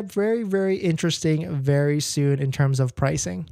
very, very interesting very soon in terms of pricing.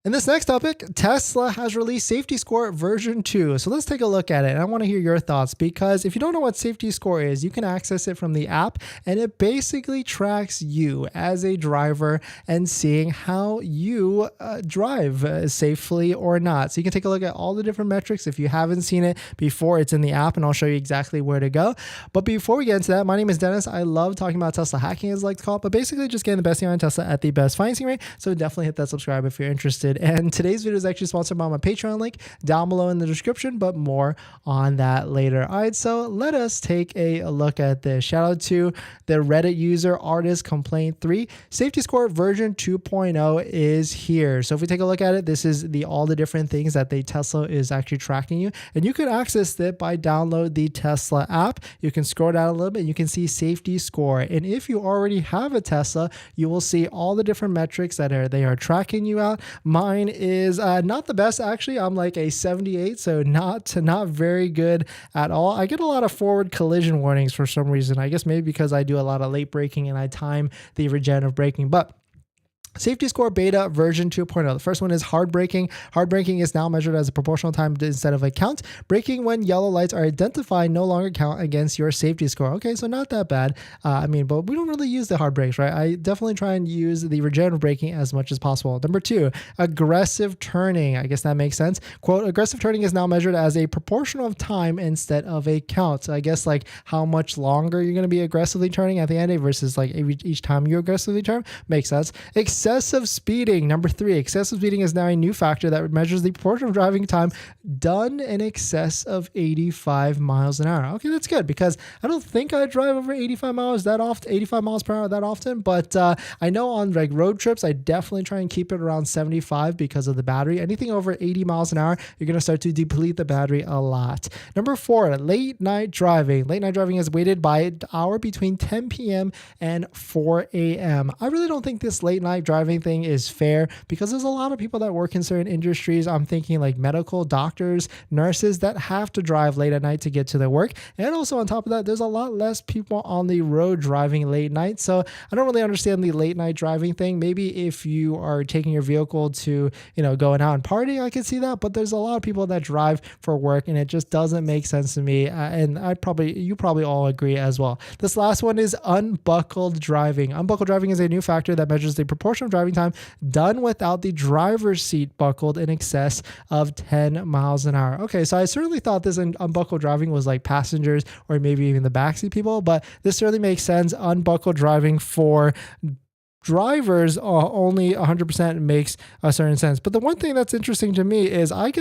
In this next topic, Tesla has released Safety Score version 2. So let's take a look at it. And I want to hear your thoughts, because if you don't know what Safety Score is, you can access it from the app, and it basically tracks you as a driver and seeing how you drive safely or not. So you can take a look at all the different metrics. If you haven't seen it before, it's in the app, and I'll show you exactly where to go. But before we get into that, my name is Dennis. I love talking about Tesla hacking, as I like to call it, but basically just getting the best deal on Tesla at the best financing rate. So definitely hit that subscribe if you're interested. And today's video is actually sponsored by my Patreon link down below in the description, but more on that later. All right, so let us take a look at this. Shout out to the Reddit user Artist Complaint 3. Safety Score version 2.0 is here. So if we take a look at it, this is all the different things that the Tesla is actually tracking you, and you can access it by download the Tesla app. You can scroll down a little bit, and you can see Safety Score. And if you already have a Tesla, you will see all the different metrics that they are tracking you out. Mine is not the best, actually. I'm like a 78, so not very good at all. I get a lot of forward collision warnings for some reason. I guess maybe because I do a lot of late braking and I time the regenerative braking, but Safety Score Beta version 2.0. The first one is hard braking. Hard braking is now measured as a proportional time instead of a count. Braking when yellow lights are identified no longer count against your safety score. Okay, so not that bad. But we don't really use the hard brakes, right? I definitely try and use the regenerative braking as much as possible. Number 2, aggressive turning. I guess that makes sense. Quote, aggressive turning is now measured as a proportion of time instead of a count. So I guess like how much longer you're going to be aggressively turning at the end versus like each time you aggressively turn. Makes sense. Excessive speeding. Number 3, excessive speeding is now a new factor that measures the proportion of driving time done in excess of 85 miles an hour. Okay, that's good, because I don't think I drive over 85 miles per hour that often, but I know on like road trips, I definitely try and keep it around 75 because of the battery. Anything over 80 miles an hour, you're going to start to deplete the battery a lot. Number 4, late night driving. Late night driving is weighted by an hour between 10 p.m. and 4 a.m. I really don't think this late night driving thing is fair, because there's a lot of people that work in certain industries. I'm thinking like medical, doctors, nurses that have to drive late at night to get to their work. And also on top of that, there's a lot less people on the road driving late night. So I don't really understand the late night driving thing. Maybe if you are taking your vehicle to, going out and partying, I could see that. But there's a lot of people that drive for work, and it just doesn't make sense to me. And you probably all agree as well. This last one is unbuckled driving. Unbuckled driving is a new factor that measures the proportion of driving time done without the driver's seat buckled in excess of 10 miles an hour. Okay, so I certainly thought this unbuckled driving was like passengers or maybe even the backseat people, but this certainly makes sense. Unbuckled driving for drivers only 100% makes a certain sense. But the one thing that's interesting to me is I'm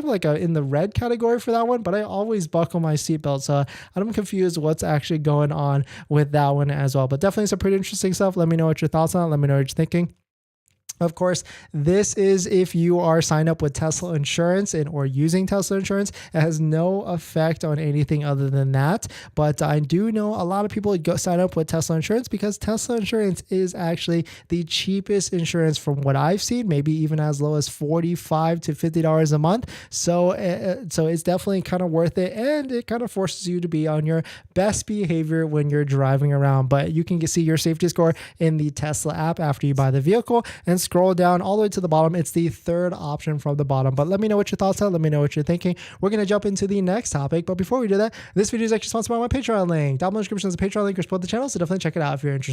like in the red category for that one, but I always buckle my seatbelt. So I'm confused what's actually going on with that one as well. But definitely some pretty interesting stuff. Let me know what your thoughts on it. Let me know what you're thinking. Of course, this is if you are signed up with Tesla insurance or using Tesla insurance. It has no effect on anything other than that. But I do know a lot of people sign up with Tesla insurance because Tesla insurance is actually the cheapest insurance from what I've seen, maybe even as low as $45 to $50 a month. So it's definitely kind of worth it, and it kind of forces you to be on your best behavior when you're driving around. But you can see your safety score in the Tesla app after you buy the vehicle, and scroll down all the way to the bottom. It's the third option from the bottom. But let me know what your thoughts are. Let me know what you're thinking. We're going to jump into the next topic. But before we do that, this video is actually sponsored by my Patreon link. Down below in the description is a Patreon link or support the channel, so definitely check it out if you're interested.